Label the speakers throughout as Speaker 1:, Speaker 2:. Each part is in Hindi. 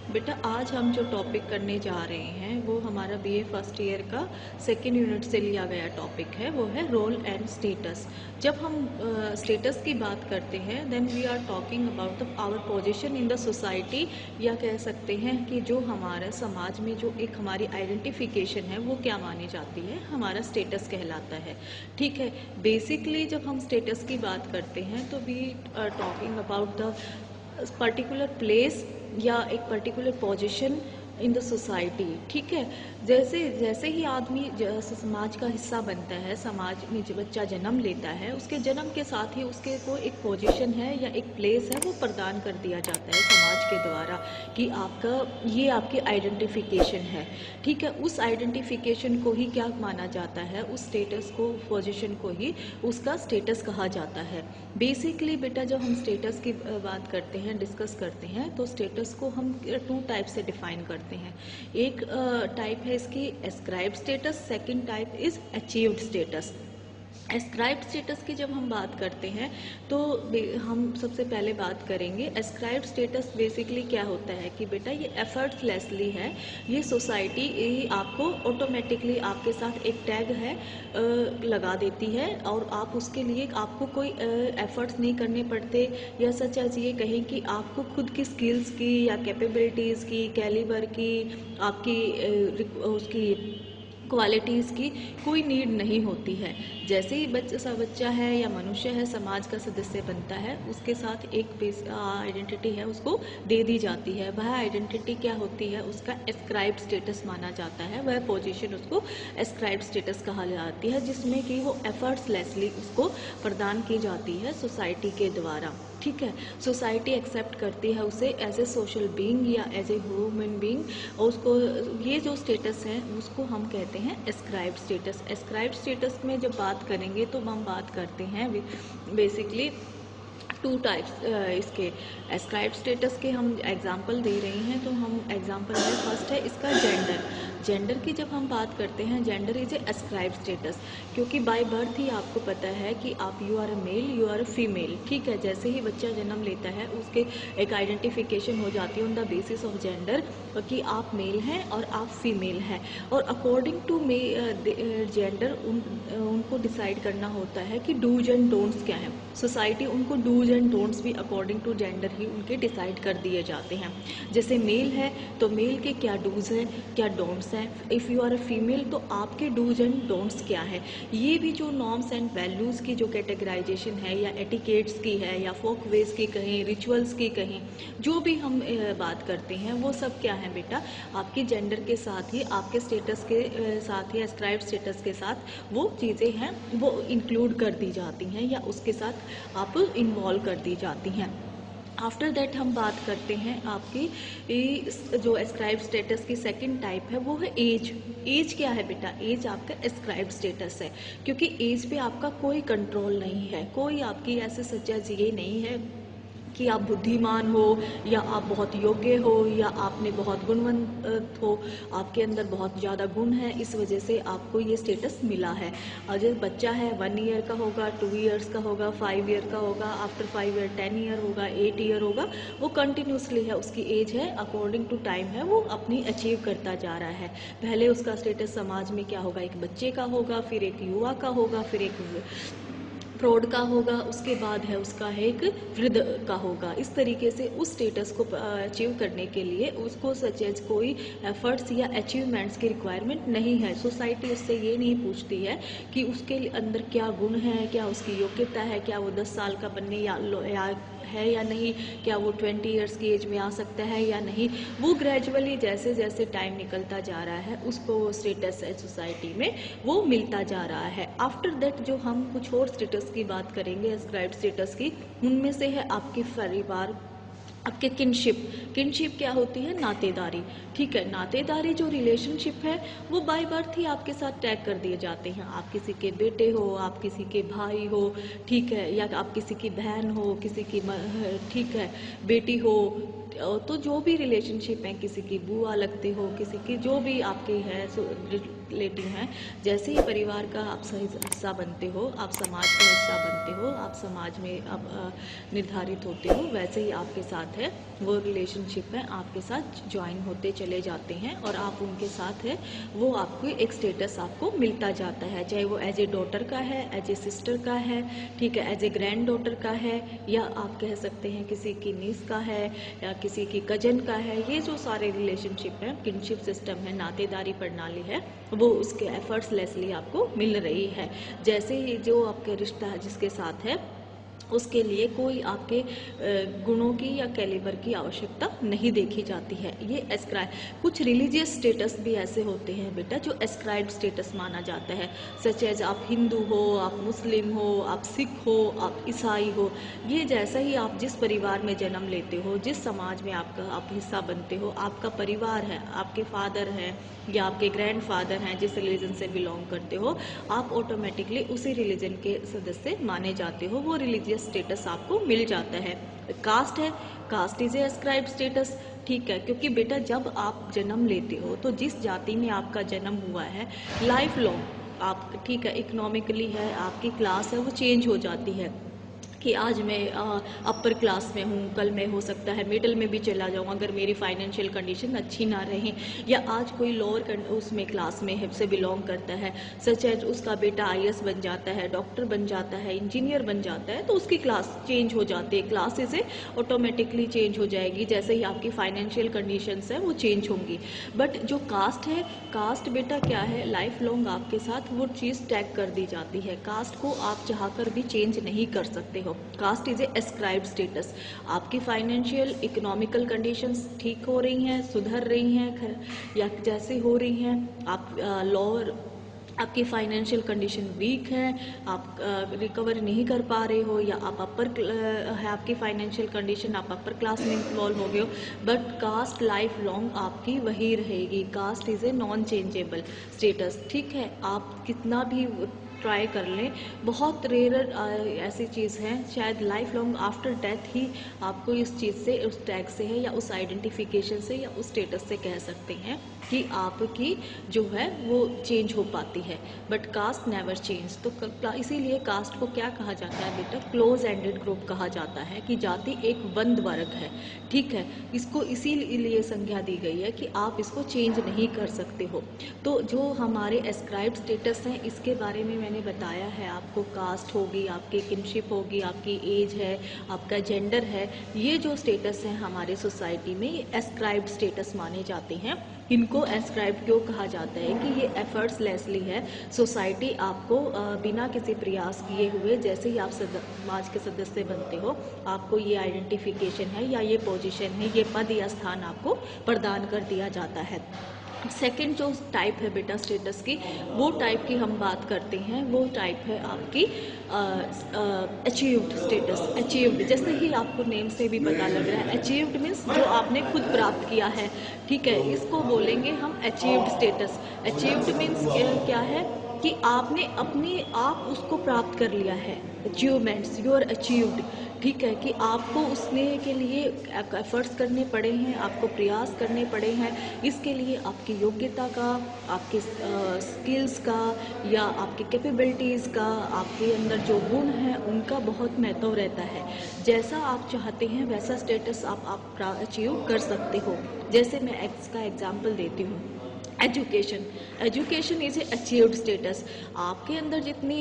Speaker 1: बेटा आज हम जो टॉपिक करने जा रहे हैं वो हमारा बीए फर्स्ट ईयर का सेकेंड यूनिट से लिया गया टॉपिक है, वो है रोल एंड स्टेटस। जब हम स्टेटस की बात करते हैं then we are talking about the our position in the society, या कह सकते हैं कि जो हमारे समाज में जो एक हमारी आइडेंटिफिकेशन है वो क्या मानी जाती है, हमारा स्टेटस कहलाता है। ठीक है, बेसिकली जब हम स्टेटस की बात करते हैं तो we are talking about the particular place या एक particular position in the society. ठीक है, जैसे जैसे ही आदमी समाज का हिस्सा बनता है, समाज में जो बच्चा जन्म लेता है उसके जन्म के साथ ही उसके को एक पोजीशन है या एक प्लेस है वो प्रदान कर दिया जाता है समाज के द्वारा कि आपका ये आपकी आइडेंटिफिकेशन है। ठीक है, उस आइडेंटिफिकेशन को ही क्या माना जाता है, उस स्टेटस को, पोजीशन को ही उसका स्टेटस कहा जाता है। बेसिकली बेटा जब हम स्टेटस की बात करते हैं, डिस्कस करते हैं, तो स्टेटस को हम टू टाइप से डिफाइन करते हैं। एक टाइप है इसकी ascribed status, second type is achieved status. Ascribed status की जब हम बात करते हैं तो हम सबसे पहले बात करेंगे एस्क्राइब्ड स्टेटस बेसिकली क्या होता है कि बेटा ये एफर्टलेसली है, ये सोसाइटी आपको ऑटोमेटिकली आपके साथ एक टैग है लगा देती है और आप उसके लिए आपको कोई एफर्ट्स नहीं करने पड़ते, या सच एज ये कहें कि आपको खुद की स्किल्स की या कैपेबिलिटीज़ की, कैलिबर की, आपकी उसकी क्वालिटीज़ की कोई नीड नहीं होती है। जैसे ही बच्चा है या मनुष्य है समाज का सदस्य बनता है, उसके साथ एक बेस आइडेंटिटी है उसको दे दी जाती है। वह आइडेंटिटी क्या होती है, उसका एस्क्राइब्ड स्टेटस माना जाता है, वह पोजीशन उसको एस्क्राइब्ड स्टेटस कहा जाती है, जिसमें कि वो एफर्ट्सलेसली उसको प्रदान की जाती है सोसाइटी के द्वारा। ठीक है, सोसाइटी एक्सेप्ट करती है उसे एज ए सोशल बीइंग या एज ए ह्यूमन बीइंग, और उसको ये जो स्टेटस है उसको हम कहते हैं एस्क्राइब्ड स्टेटस। एस्क्राइब्ड स्टेटस में जब बात करेंगे तो हम बात करते हैं बेसिकली टू टाइप्स इसके एस्क्राइब्ड स्टेटस के हम एग्जांपल दे रहे हैं। तो हम एग्जांपल में फर्स्ट है इसका जेंडर। जेंडर की जब हम बात करते हैं, gender is a ascribed status, क्योंकि बाय बर्थ ही आपको पता है कि आप you are a male, you are a female. ठीक है, जैसे ही बच्चा जन्म लेता है उसके एक आइडेंटिफिकेशन हो जाती है on the basis of gender कि आप मेल हैं और आप फीमेल हैं, और अकॉर्डिंग टू जेंडर उनको डिसाइड करना होता है कि डूज एंड डोंट्स क्या है। सोसाइटी उनको डूज एंड डोंट्स भी अकॉर्डिंग टू जेंडर ही उनके डिसाइड कर दिए जाते हैं। जैसे मेल है तो मेल के क्या डूज हैं, क्या डोंट्स हैं। If you are a female तो आपके डूज एंड डोंट्स क्या है। ये भी जो नॉर्म्स एंड वैल्यूज़ की जो कैटेगराइजेशन है या एटिकेट्स की है या फोक वेज की कहें, रिचुअल्स की कहें, जो भी हम बात करते हैं वो सब क्या है बेटा, आपकी जेंडर के साथ ही, आपके स्टेटस के साथ ही, एस्क्राइब्ड स्टेटस के साथ वो चीज़ें हैं वो इंक्लूड कर दी जाती हैं या उसके साथ आप इन्वॉल्व कर दी जाती हैं। आफ्टर दैट हम बात करते हैं आपकी जो एस्क्राइब स्टेटस की सेकंड टाइप है वो है एज। एज क्या है बेटा, एज आपका एस्क्राइब स्टेटस है, क्योंकि एज पे आपका कोई कंट्रोल नहीं है, कोई आपकी ऐसे सच्चा ये नहीं है कि आप बुद्धिमान हो या आप बहुत योग्य हो या आपने बहुत गुणवंत हो, आपके अंदर बहुत ज़्यादा गुण है इस वजह से आपको ये स्टेटस मिला है। और जो बच्चा है 1 ईयर का होगा, 2 ईयर्स का होगा, 5 ईयर का होगा, आफ्टर 5 ईयर 10 ईयर होगा, 8 ईयर होगा, वो कंटिन्यूसली है, उसकी एज है अकॉर्डिंग टू टाइम है वो अपनी अचीव करता जा रहा है। पहले उसका स्टेटस समाज में क्या होगा, एक बच्चे का होगा, फिर एक युवा का होगा, फिर एक प्रौढ़ का होगा, उसके बाद है उसका है एक वृद्ध का होगा। इस तरीके से उस स्टेटस को अचीव करने के लिए उसको सच एज कोई एफर्ट्स या अचीवमेंट्स की रिक्वायरमेंट नहीं है। सोसाइटी उससे ये नहीं पूछती है कि उसके अंदर क्या गुण है, क्या उसकी योग्यता है, क्या वो 10 साल का बनने या है या नहीं, क्या वो 20 ईयर्स की एज में आ सकता है या नहीं। वो ग्रेजुअली जैसे जैसे टाइम निकलता जा रहा है उसको वो स्टेटस है सोसाइटी में वो मिलता जा रहा है। आफ्टर दैट जो हम कुछ और स्टेटस की बात करेंगे एस्क्राइब्ड स्टेटस की, उनमें से है आपके परिवार, आपके किनशिप। किनशिप क्या होती है, नातेदारी। ठीक है, नातेदारी जो रिलेशनशिप है वो बाय बर्थ ही आपके साथ टैग कर दिए जाते हैं। आप किसी के बेटे हो, आप किसी के भाई हो, ठीक है, या आप किसी की बहन हो, किसी की ठीक है बेटी हो, तो जो भी रिलेशनशिप है, किसी की बुआ लगते हो, किसी की जो भी आपकी है रिस्पॉन्सिबिलिटी हैं। जैसे ही परिवार का आप हिस्सा बनते हो, आप समाज का हिस्सा बनते हो, आप समाज में अब निर्धारित होते हो, वैसे ही आपके साथ है वो रिलेशनशिप है आपके साथ ज्वाइन होते चले जाते हैं और आप उनके साथ है वो आपको एक स्टेटस आपको मिलता जाता है, चाहे वो एज ए डॉटर का है, एज ए सिस्टर का है, ठीक है, एज ए ग्रैंड डॉटर का है, या आप कह सकते हैं किसी की नीस का है या किसी की कजन का है। ये जो सारे रिलेशनशिप हैं, किनशिप सिस्टम है, नातेदारी प्रणाली है, वो उसके एफर्ट्सलेसली आपको मिल रही है। जैसे ही जो आपके रिश्ता जिसके साथ है उसके लिए कोई आपके गुणों की या कैलिबर की आवश्यकता नहीं देखी जाती है। ये एस्क्राइब, कुछ रिलीजियस स्टेटस भी ऐसे होते हैं बेटा जो एस्क्राइब्ड स्टेटस माना जाता है, सच एज आप हिंदू हो, आप मुस्लिम हो, आप सिख हो, आप ईसाई हो। ये जैसा ही आप जिस परिवार में जन्म लेते हो, जिस समाज में आपका आप हिस्सा बनते हो, आपका परिवार है, आपके फादर हैं या आपके ग्रैंड फादर हैं, जिस रिलीजन से बिलोंग करते हो, आप ऑटोमेटिकली उसी रिलीजन के सदस्य माने जाते हो, वो रिलीजियस स्टेटस आपको मिल जाता है। कास्ट है, caste is a ascribed status, ठीक है, क्योंकि बेटा जब आप जन्म लेते हो तो जिस जाति में आपका जन्म हुआ है, लाइफ लॉन्ग आप, ठीक है, इकोनॉमिकली है, आपकी क्लास है वो चेंज हो जाती है कि आज मैं अपर क्लास में हूँ, कल मैं हो सकता है मिडिल में भी चला जाऊँ अगर मेरी फाइनेंशियल कंडीशन अच्छी ना रहे, या आज कोई लोअर उसमें क्लास में से बिलोंग करता है, सच एज उसका बेटा आईएएस बन जाता है, डॉक्टर बन जाता है, इंजीनियर बन जाता है, तो उसकी क्लास चेंज हो जाती है, क्लासेस है ऑटोमेटिकली चेंज हो जाएगी जैसे ही आपकी फाइनेंशियल कंडीशंस है वो चेंज होंगी। बट जो कास्ट है, कास्ट बेटा क्या है, लाइफ लॉन्ग आपके साथ वो चीज़ टैग कर दी जाती है, कास्ट को आप चाहकर भी चेंज नहीं कर सकते हो। Caste is a ascribed status. आपकी फाइनेंशियल इकोनॉमिकल कंडीशंस ठीक हो रही हैं, सुधर रही हैं या जैसे हो रही हैं, आप लोअर, आपकी फाइनेंशियल कंडीशन वीक है, आप रिकवर नहीं कर पा रहे हो, या आप अपर है आपकी फाइनेंशियल कंडीशन, आप अपर क्लास में इन्वॉल्व हो गए हो, बट कास्ट लाइफ लॉन्ग आपकी वही रहेगी। Caste is a non changeable status, ठीक है, आप कितना भी ट्राई कर लें, बहुत रेयर ऐसी चीज़ है, शायद लाइफ लॉन्ग आफ्टर डेथ ही आपको इस चीज़ से, उस टैग से है या उस आइडेंटिफिकेशन से या उस स्टेटस से कह सकते हैं कि आपकी जो है वो चेंज हो पाती है, बट कास्ट नेवर चेंज। तो इसीलिए कास्ट को क्या कहा जाता है बेटा, क्लोज एंडेड ग्रुप कहा जाता है कि जाति एक बंद वर्ग है, ठीक है, इसको इसीलिए संज्ञा दी गई है कि आप इसको चेंज नहीं कर सकते हो। तो जो हमारे एस्क्राइब्ड स्टेटस हैं इसके बारे में मैंने बताया है आपको, कास्ट होगी, आपकी किनशिप होगी, आपकी एज है, आपका जेंडर है, ये जो स्टेटस है हमारे सोसाइटी में ये एस्क्राइब्ड स्टेटस माने जाते हैं। इनको एस्क्राइब क्यों कहा जाता है कि ये एफर्ट्सलेसली है, सोसाइटी आपको बिना किसी प्रयास किए हुए, जैसे ही आप समाज के सदस्य बनते हो, आपको ये आइडेंटिफिकेशन है या ये पोजीशन है, ये पद या स्थान आपको प्रदान कर दिया जाता है। सेकंड जो टाइप है बेटा स्टेटस की, वो टाइप की हम बात करते हैं, वो टाइप है आपकी अचीव्ड स्टेटस। अचीव्ड, जैसे ही आपको नेम से भी पता लग रहा है, अचीव्ड मीन्स जो आपने खुद प्राप्त किया है, ठीक है, इसको बोलेंगे हम अचीव्ड स्टेटस। अचीव्ड मीन्स क्या है कि आपने अपने आप उसको प्राप्त कर लिया है, अचीवमेंट्स, यू आर अचीव्ड, ठीक है, कि आपको उसने के लिए एफर्ट्स करने पड़े हैं, आपको प्रयास करने पड़े हैं, इसके लिए आपकी योग्यता का, आपके स्किल्स का या आपकी कैपेबिलिटीज़ का, आपके अंदर जो गुण हैं उनका बहुत महत्व रहता है। जैसा आप चाहते हैं वैसा स्टेटस आप अचीव कर सकते हो। जैसे मैं इसका एग्जाम्पल देती हूँ, education. Education is a achieved status. आपके अंदर जितनी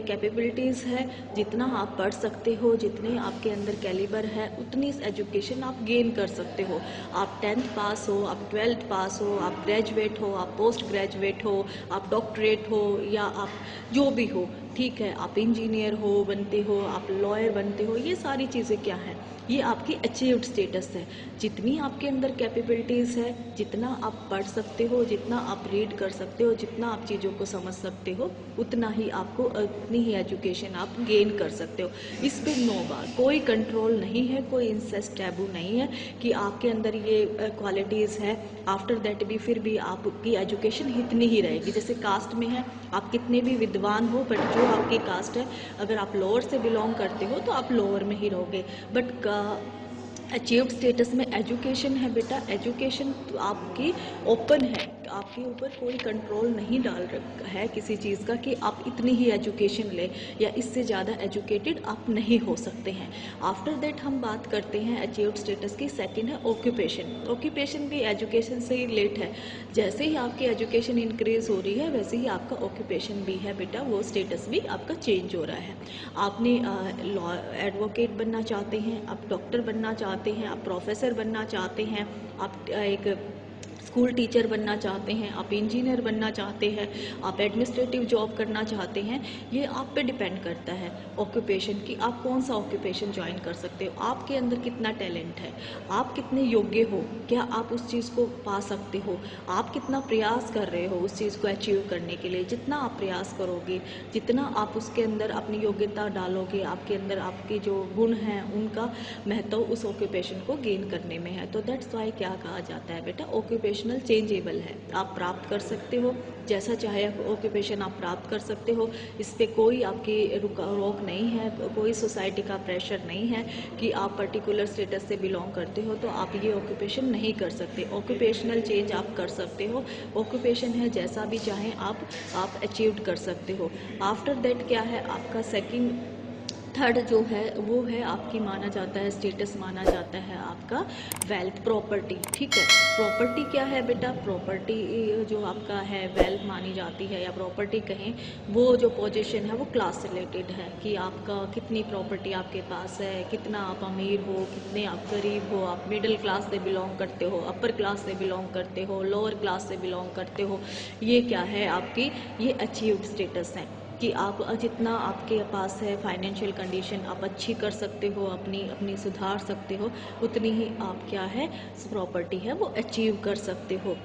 Speaker 1: कैपेबिलिटीज़ है, जितना आप पढ़ सकते हो, जितने आपके अंदर कैलिबर है, उतनी एजुकेशन आप गेन कर सकते हो। आप 10th पास हो, आप 12th पास हो, आप ग्रेजुएट हो, आप पोस्ट ग्रेजुएट हो, आप डॉक्टरेट हो, या आप जो भी हो, ठीक है, आप इंजीनियर हो बनते हो, आप लॉयर बनते हो, ये सारी चीज़ें क्या हैं, ये आपकी अचीव्ड स्टेटस है। जितनी आपके अंदर कैपेबिलिटीज़ है, जितना आप पढ़ सकते हो, जितना आप रीड कर सकते हो, जितना आप चीज़ों को समझ सकते हो, उतना ही आपको, उतनी ही एजुकेशन आप गेन कर सकते हो। इस पे नो बार कोई कंट्रोल नहीं है, कोई इंसेस्ट टैबू नहीं है कि आपके अंदर ये क्वालिटीज़ है, आफ्टर दैट भी फिर भी आपकी एजुकेशन इतनी ही रहेगी। जैसे कास्ट में है, आप कितने भी विद्वान हो, बट जो आपकी कास्ट है, अगर आप लोअर से बिलोंग करते हो तो आप लोअर में ही रहोगे। बट अचीव्ड स्टेटस में एजुकेशन है बेटा, एजुकेशन तो आपकी ओपन है, आपके ऊपर कोई कंट्रोल नहीं डाल रखा है किसी चीज़ का कि आप इतनी ही एजुकेशन लें या इससे ज़्यादा एजुकेटेड आप नहीं हो सकते हैं। आफ्टर दैट हम बात करते हैं अचीव्ड स्टेटस की। सेकंड है ऑक्यूपेशन। ऑक्यूपेशन भी एजुकेशन से ही रिलेट है। जैसे ही आपकी एजुकेशन इंक्रीज हो रही है वैसे ही आपका ऑक्यूपेशन भी है बेटा, वो स्टेटस भी आपका चेंज हो रहा है। आपने लॉ एडवोकेट बनना चाहते हैं, आप डॉक्टर बनना चाहते हैं, आप प्रोफेसर बनना चाहते हैं, आप एक स्कूल टीचर बनना चाहते हैं, आप इंजीनियर बनना चाहते हैं, आप एडमिनिस्ट्रेटिव जॉब करना चाहते हैं, ये आप पे डिपेंड करता है ऑक्यूपेशन की आप कौन सा ऑक्यूपेशन ज्वाइन कर सकते हो, आपके अंदर कितना टैलेंट है, आप कितने योग्य हो, क्या आप उस चीज़ को पा सकते हो, आप कितना प्रयास कर रहे हो उस चीज़ को अचीव करने के लिए। जितना आप प्रयास करोगे, जितना आप उसके अंदर अपनी योग्यता डालोगे, आपके अंदर आपके जो गुण हैं उनका महत्व उस ऑक्यूपेशन को गेन करने में है। तो दैट्स वाई क्या कहा जाता है बेटा, ऑक्यूपेशनल चेंजेबल है, आप प्राप्त कर सकते हो, जैसा चाहे ऑक्यूपेशन आप प्राप्त कर सकते हो। इस पे कोई आपकी रोक नहीं है, कोई सोसाइटी का प्रेशर नहीं है कि आप पर्टिकुलर स्टेटस से बिलोंग करते हो तो आप ये ऑक्यूपेशन नहीं कर सकते। ऑक्यूपेशनल चेंज आप कर सकते हो, ऑक्यूपेशन है जैसा भी चाहें आप अचीव कर सकते हो। आफ्टर दैट क्या है आपका सेकंड थर्ड जो है वो है आपकी माना जाता है स्टेटस माना जाता है आपका वेल्थ प्रॉपर्टी। ठीक है, प्रॉपर्टी क्या है बेटा, प्रॉपर्टी जो आपका है वेल्थ मानी जाती है या प्रॉपर्टी कहें, वो जो पोजीशन है वो क्लास से रिलेटेड है कि आपका कितनी प्रॉपर्टी आपके पास है, कितना आप अमीर हो, कितने आप गरीब हो, आप मिडिल क्लास से बिलोंग करते हो, अपर क्लास से बिलोंग करते हो, लोअर क्लास से बिलोंग करते हो। ये क्या है आपकी, ये अचीव्ड स्टेटस है कि आप जितना आपके पास है फाइनेंशियल कंडीशन आप अच्छी कर सकते हो, अपनी अपनी सुधार सकते हो, उतनी ही आप क्या है प्रॉपर्टी है वो अचीव कर सकते हो।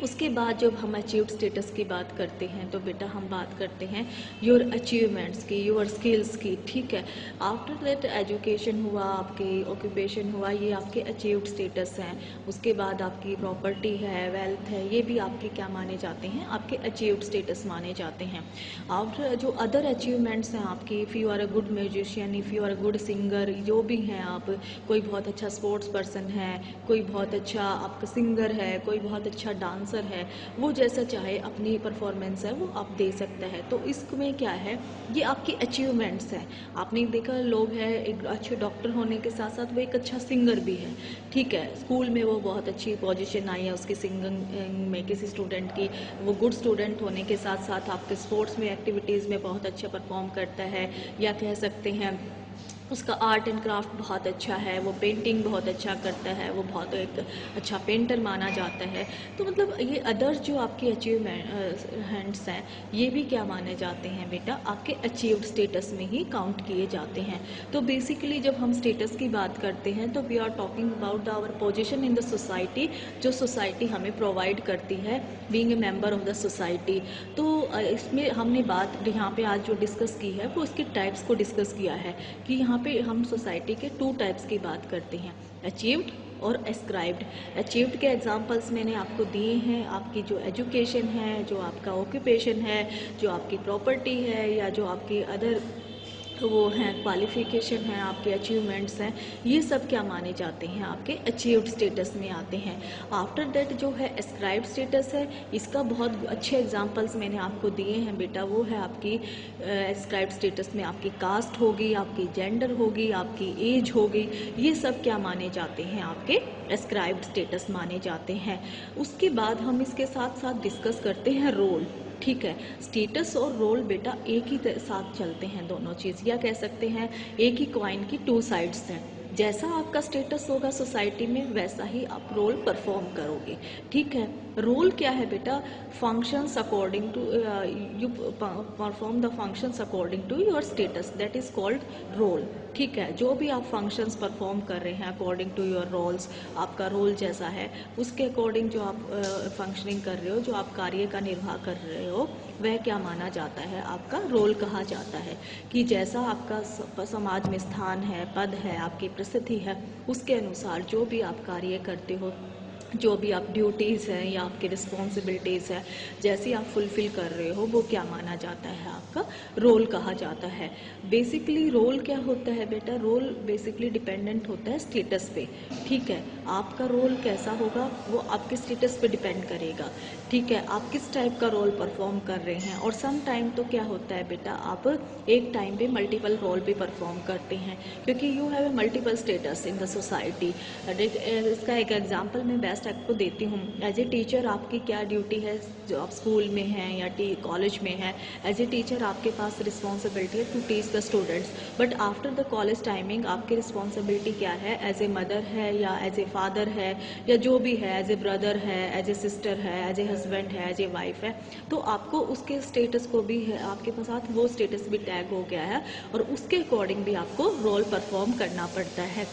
Speaker 1: उसके बाद जब हम अचीव्ड स्टेटस की बात करते हैं तो बेटा हम बात करते हैं योर अचीवमेंट्स की, योर स्किल्स की। ठीक है, आफ्टर दैट एजुकेशन हुआ, आपकी ऑक्यूपेशन हुआ, ये आपके अचीव्ड स्टेटस हैं। उसके बाद आपकी प्रॉपर्टी है, वेल्थ है, ये भी आपके क्या माने जाते हैं, आपके अचीव्ड स्टेटस माने जाते हैं। आफ्टर जो अदर अचीवमेंट्स हैं आपकी, if you are a good musician, if you are a good singer, जो भी हैं आप, कोई बहुत अच्छा स्पोर्ट्स पर्सन है, कोई बहुत अच्छा आपका सिंगर है, कोई बहुत अच्छा डांसर है, वो जैसा चाहे अपनी परफॉर्मेंस है वो आप दे सकता है। तो इसमें क्या है, ये आपकी अचीवमेंट्स हैं। आपने देखा लोग हैं एक अच्छे डॉक्टर होने के साथ साथ वो एक अच्छा सिंगर भी है। ठीक है, स्कूल में वो बहुत अच्छी पोजीशन आई है उसकी सिंगिंग में किसी स्टूडेंट की, वो गुड स्टूडेंट होने के साथ साथ आपके स्पोर्ट्स में एक्टिविटीज़ में बहुत अच्छा परफॉर्म करता है, या कह सकते हैं उसका आर्ट एंड क्राफ्ट बहुत अच्छा है, वो पेंटिंग बहुत अच्छा करता है, वो बहुत एक अच्छा पेंटर माना जाता है। तो मतलब ये अदर्स जो आपकी अचीवमेंट्स हैं ये भी क्या माने जाते हैं बेटा, आपके अचीव्ड स्टेटस में ही काउंट किए जाते हैं। तो बेसिकली जब हम स्टेटस की बात करते हैं तो we are talking about our position in the society, जो सोसाइटी हमें प्रोवाइड करती है being a member of the society. तो इसमें हमने बात यहाँ पे आज जो डिस्कस की है वो इसके टाइप्स को डिस्कस किया है कि यहाँ पे हम सोसाइटी के 2 टाइप्स की बात करते हैं, अचीव्ड और एस्क्राइब्ड। अचीव्ड के एग्जांपल्स मैंने आपको दिए हैं, आपकी जो एजुकेशन है, जो आपका ऑक्यूपेशन है, जो आपकी प्रॉपर्टी है, या जो आपकी अदर वो हैं क्वालिफिकेशन है, आपके अचीवमेंट्स हैं, ये सब क्या माने जाते हैं, आपके अचीव्ड स्टेटस में आते हैं। आफ्टर दैट जो है एस्क्राइब्ड स्टेटस है, इसका बहुत अच्छे एग्जांपल्स मैंने आपको दिए हैं बेटा। वो है आपकी एस्क्राइब्ड स्टेटस में आपकी कास्ट होगी, आपकी जेंडर होगी, आपकी एज होगी, ये सब क्या माने जाते हैं, आपके एस्क्राइब्ड स्टेटस माने जाते हैं। उसके बाद हम इसके साथ साथ डिस्कस करते हैं रोल। ठीक है, स्टेटस और रोल बेटा एक ही साथ चलते हैं, दोनों चीज़, या कह सकते हैं एक ही कॉइन की 2 साइड्स हैं। जैसा आपका स्टेटस होगा सोसाइटी में वैसा ही आप रोल परफॉर्म करोगे। ठीक है, रोल क्या है बेटा, functions according to you perform the functions according to your status, that is called role. ठीक है, जो भी आप फंक्शंस परफॉर्म कर रहे हैं अकॉर्डिंग टू योर रोल्स, आपका रोल जैसा है उसके अकॉर्डिंग जो आप फंक्शनिंग कर रहे हो, जो आप कार्य का निर्वाह कर रहे हो, वह क्या माना जाता है, आपका रोल कहा जाता है। कि जैसा आपका समाज में स्थान है, पद है, आपकी प्रसिद्धि है, उसके अनुसार जो भी आप कार्य करते हो, जो भी आप ड्यूटीज़ हैं या आपकी रिस्पॉन्सिबिलिटीज़ है, जैसी आप फुलफ़िल कर रहे हो, वो क्या माना जाता है, आपका रोल कहा जाता है। बेसिकली रोल क्या होता है बेटा, रोल बेसिकली डिपेंडेंट होता है स्टेटस पे। ठीक है, आपका रोल कैसा होगा वो आपके स्टेटस पे डिपेंड करेगा ठीक है, आप किस टाइप का रोल परफॉर्म कर रहे हैं। और सम टाइम तो क्या होता है बेटा, आप एक टाइम पे मल्टीपल रोल भी परफॉर्म करते हैं, क्योंकि you have a multiple status in the society. इसका एक एग्जांपल मैं बेस्ट आपको देती हूँ। एज ए टीचर आपकी क्या ड्यूटी है, जो आप स्कूल में हैं या कॉलेज में हैं, एज ए टीचर आपके पास रिस्पॉन्सिबिलिटी है to teach the students. But after the college timing आपकी रिस्पॉन्सिबिलिटी क्या है, एज ए मदर है या एज ए फादर है या जो भी है, एज ए ब्रदर है, एज ए सिस्टर है, एज ए हस्बैंड है, एज ए वाइफ है। तो आपको उसके स्टेटस को भी है, आपके साथ वो स्टेटस भी टैग हो गया है और उसके अकॉर्डिंग भी आपको रोल परफॉर्म करना पड़ता है।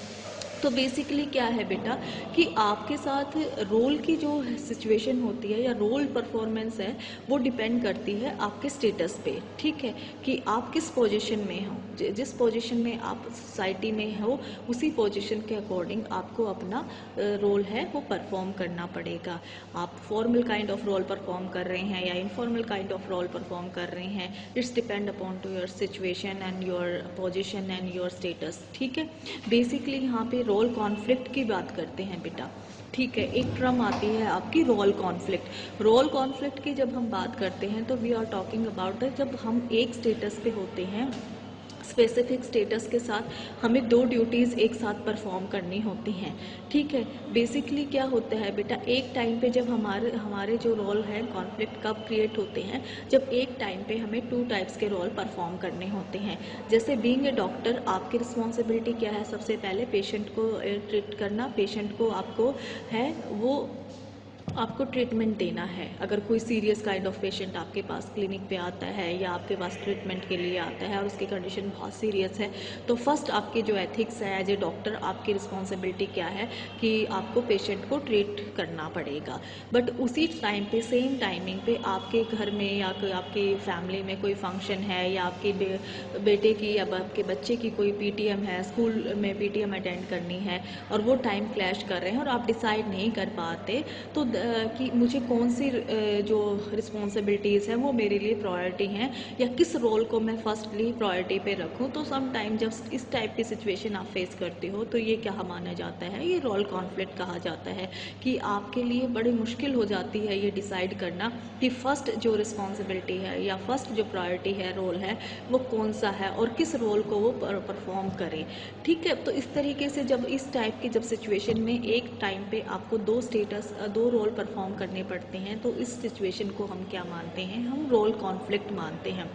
Speaker 1: तो बेसिकली क्या है बेटा कि आपके साथ रोल की जो सिचुएशन होती है या रोल परफॉर्मेंस है वो डिपेंड करती है आपके स्टेटस पे। ठीक है, कि आप किस पोजीशन में हो, जिस पोजीशन में आप सोसाइटी में हो उसी पोजीशन के अकॉर्डिंग आपको अपना रोल है वो परफॉर्म करना पड़ेगा। आप formal kind of role perform कर रहे हैं या informal kind of role perform कर रहे हैं, it's depend upon to your situation and your position and your status. ठीक है, बेसिकली यहाँ पे रोल कॉन्फ्लिक्ट की बात करते हैं बेटा। ठीक है, एक टर्म आती है आपकी रोल कॉन्फ्लिक्ट। रोल कॉन्फ्लिक्ट की जब हम बात करते हैं तो वी आर टॉकिंग अबाउट जब हम एक स्टेटस पे होते हैं, स्पेसिफिक स्टेटस के साथ हमें दो ड्यूटीज़ एक साथ परफॉर्म करनी होती हैं। ठीक है, बेसिकली क्या होता है बेटा, एक टाइम पे जब हमारे जो रोल है कॉन्फ्लिक्ट कब क्रिएट होते हैं, जब एक टाइम पे हमें टू टाइप्स के रोल परफॉर्म करने होते हैं। जैसे बीइंग ए डॉक्टर आपकी रिस्पॉन्सिबिलिटी क्या है, सबसे पहले पेशेंट को ट्रीट करना, पेशेंट को आपको है वो आपको ट्रीटमेंट देना है। अगर कोई सीरियस काइंड ऑफ पेशेंट आपके पास क्लिनिक पे आता है या आपके पास ट्रीटमेंट के लिए आता है और उसकी कंडीशन बहुत सीरियस है, तो फर्स्ट आपकी जो एथिक्स है एज ए डॉक्टर, आपकी रिस्पॉन्सिबिलिटी क्या है कि आपको पेशेंट को ट्रीट करना पड़ेगा। बट उसी टाइम पे, सेम टाइमिंग पे आपके घर में या कोई आपकी फैमिली में कोई फंक्शन है या आपके बेटे की या आपके बच्चे की कोई पीटीएम है, स्कूल में पीटीएम अटेंड करनी है और वो टाइम क्लैश कर रहे हैं और आप डिसाइड नहीं कर पाते तो कि मुझे कौन सी जो रिस्पॉन्सिबिलिटीज़ हैं वो मेरे लिए प्रायोरिटी हैं या किस रोल को मैं फर्स्टली प्रायोरिटी पे रखूं। तो सम टाइम जब इस टाइप की सिचुएशन आप फेस करते हो तो ये क्या माना जाता है, ये रोल कॉन्फ्लिक्ट कहा जाता है कि आपके लिए बड़ी मुश्किल हो जाती है ये डिसाइड करना कि फ़र्स्ट जो रिस्पॉन्सिबिलिटी है या फर्स्ट जो प्रायोरिटी है, रोल है, वो कौन सा है और किस रोल को वो परफॉर्म करें। ठीक है, तो इस तरीके से जब इस टाइप की जब सिचुएशन में एक टाइम पे आपको दो स्टेटस, दो रोल परफॉर्म करने पड़ते हैं, तो इस सिचुएशन को हम क्या मानते हैं, हम रोल कॉन्फ्लिक्ट मानते हैं।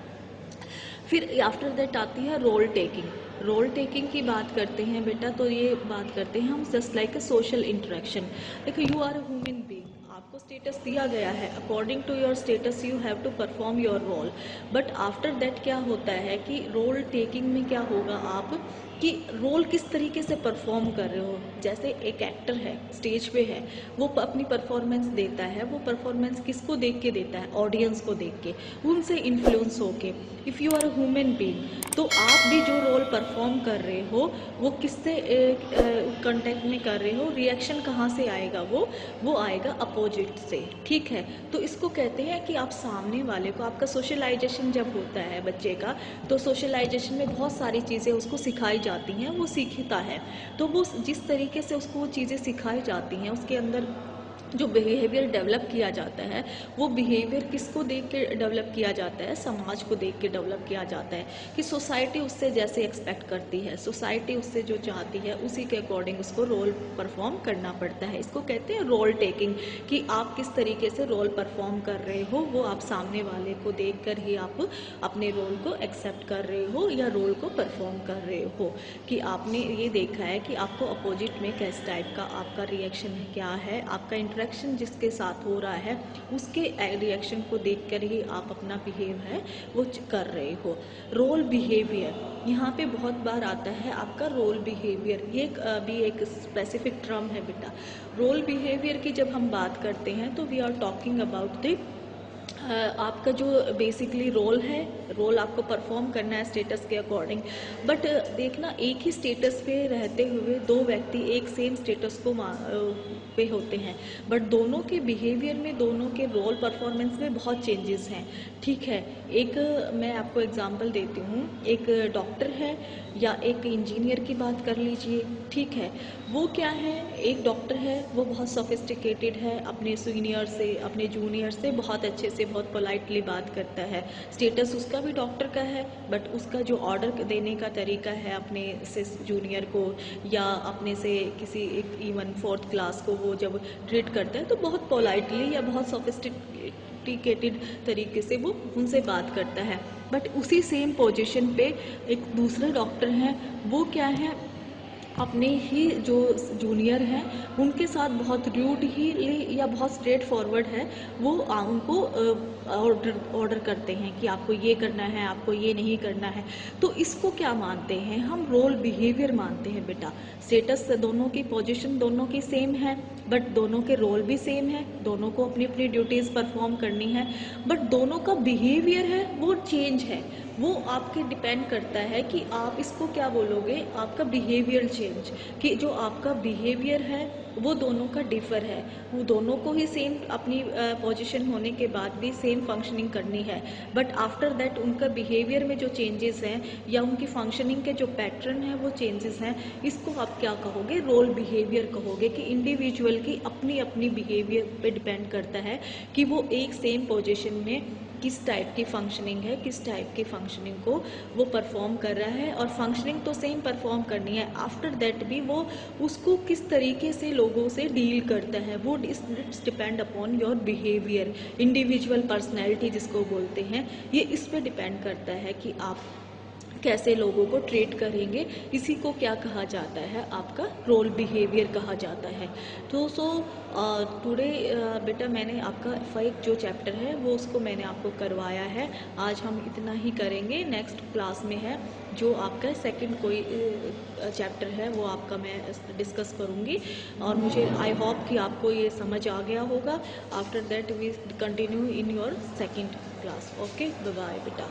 Speaker 1: फिर आफ्टर दैट आती है रोल टेकिंग। रोल टेकिंग की बात करते हैं बेटा, तो ये बात करते हैं हम just like a social interaction. देखो, you are a human being, आपको स्टेटस दिया गया है, according to your status you have to perform your role. But after that क्या होता है कि रोल टेकिंग में क्या होगा, आप कि रोल किस तरीके से परफॉर्म कर रहे हो। जैसे एक एक्टर है, स्टेज पे है, वो अपनी परफॉर्मेंस देता है, वो परफॉर्मेंस किसको देख के देता है, ऑडियंस को देख के, उनसे इन्फ्लुएंस होके। If you are a human being, तो आप भी जो रोल परफॉर्म कर रहे हो वो किससे कांटेक्ट में कर रहे हो, रिएक्शन कहाँ से आएगा, वो आएगा अपोजिट से। ठीक है, तो इसको कहते हैं कि आप सामने वाले को, आपका सोशलाइजेशन जब होता है बच्चे का, तो सोशलाइजेशन में बहुत सारी चीज़ें उसको सिखाई जाती हैं, वो सीखता है। तो वो जिस तरीके से उसको वो चीज़ें सिखाई जाती हैं, उसके अंदर जो बिहेवियर डेवलप किया जाता है, वो बिहेवियर किसको देख के डेवलप किया जाता है, समाज को देख के डेवलप किया जाता है कि सोसाइटी उससे जैसे एक्सपेक्ट करती है, सोसाइटी उससे जो चाहती है उसी के अकॉर्डिंग उसको रोल परफॉर्म करना पड़ता है। इसको कहते हैं रोल टेकिंग, कि आप किस तरीके से रोल परफॉर्म कर रहे हो, वो आप सामने वाले को देख कर ही आप अपने रोल को एक्सेप्ट कर रहे हो या रोल को परफॉर्म कर रहे हो। कि आपने ये देखा है कि आपको अपोजिट में किस टाइप का आपका रिएक्शन क्या है, आपका इंटरेक्शन जिसके साथ हो रहा है उसके रिएक्शन को देखकर ही आप अपना बिहेव है वो कर रहे हो। रोल बिहेवियर यहाँ पे बहुत बार आता है आपका रोल बिहेवियर, ये भी एक स्पेसिफिक टर्म है बेटा। रोल बिहेवियर की जब हम बात करते हैं तो we are talking about the आपका जो बेसिकली रोल है, रोल आपको परफॉर्म करना है स्टेटस के अकॉर्डिंग। बट देखना, एक ही स्टेटस पे रहते हुए दो व्यक्ति एक सेम स्टेटस को पे होते हैं, बट दोनों के बिहेवियर में, दोनों के रोल परफॉर्मेंस में बहुत चेंजेस हैं। ठीक है, एक मैं आपको एग्जांपल देती हूँ, एक डॉक्टर है या एक इंजीनियर की बात कर लीजिए, ठीक है। वो क्या है, एक डॉक्टर है, वो बहुत सोफिस्टिकेटेड है, अपने सीनियर से, अपने जूनियर से बहुत अच्छे से, बहुत पोलाइटली बात करता है। स्टेटस उसका भी डॉक्टर का है, बट उसका जो ऑर्डर देने का तरीका है अपने से जूनियर को या अपने से किसी एक इवन 4th क्लास को वो जब ट्रीट करता है तो बहुत पोलाइटली या बहुत सोफिस्टिकेटेड तरीके से वो उनसे बात करता है। बट उसी सेम पोजीशन पे एक दूसरा डॉक्टर है, वो क्या है, अपने ही जो जूनियर हैं उनके साथ बहुत रूड ही या बहुत स्ट्रेट फॉरवर्ड है, वो उनको ऑर्डर करते हैं कि आपको ये करना है, आपको ये नहीं करना है। तो इसको क्या मानते हैं हम, रोल बिहेवियर मानते हैं बेटा। स्टेटस दोनों की पोजीशन दोनों की सेम है, बट दोनों के रोल भी सेम है, दोनों को अपनी अपनी ड्यूटीज़ परफॉर्म करनी है, बट दोनों का बिहेवियर है वो चेंज है। वो आपके डिपेंड करता है कि आप इसको क्या बोलोगे, आपका बिहेवियर चेंज, कि जो आपका बिहेवियर है वो दोनों का डिफर है। वो दोनों को ही सेम अपनी पोजीशन होने के बाद भी सेम फंक्शनिंग करनी है, बट आफ्टर दैट उनका बिहेवियर में जो चेंजेस हैं या उनकी फंक्शनिंग के जो पैटर्न है वो चेंजेस हैं, इसको आप क्या कहोगे, रोल बिहेवियर कहोगे। कि इंडिविजुअल की अपनी अपनी बिहेवियर पे डिपेंड करता है कि वो एक सेम पोजीशन में किस टाइप की फंक्शनिंग है, किस टाइप की फंक्शनिंग को वो परफॉर्म कर रहा है। और फंक्शनिंग तो सेम परफॉर्म करनी है, आफ्टर दैट भी वो उसको किस तरीके से लोगों से डील करता है, वो it's depend upon your behaviour. Individual personality जिसको बोलते हैं, ये इस पे डिपेंड करता है कि आप कैसे लोगों को ट्रीट करेंगे। इसी को क्या कहा जाता है, आपका रोल बिहेवियर कहा जाता है। तो टुडे बेटा मैंने आपका फाइव जो चैप्टर है वो उसको मैंने आपको करवाया है। आज हम इतना ही करेंगे, नेक्स्ट क्लास में है जो आपका सेकंड कोई चैप्टर है वो आपका मैं डिस्कस करूँगी। और मुझे आई होप कि आपको ये समझ आ गया होगा। After that we continue in your second class. Okay, bye bye बेटा।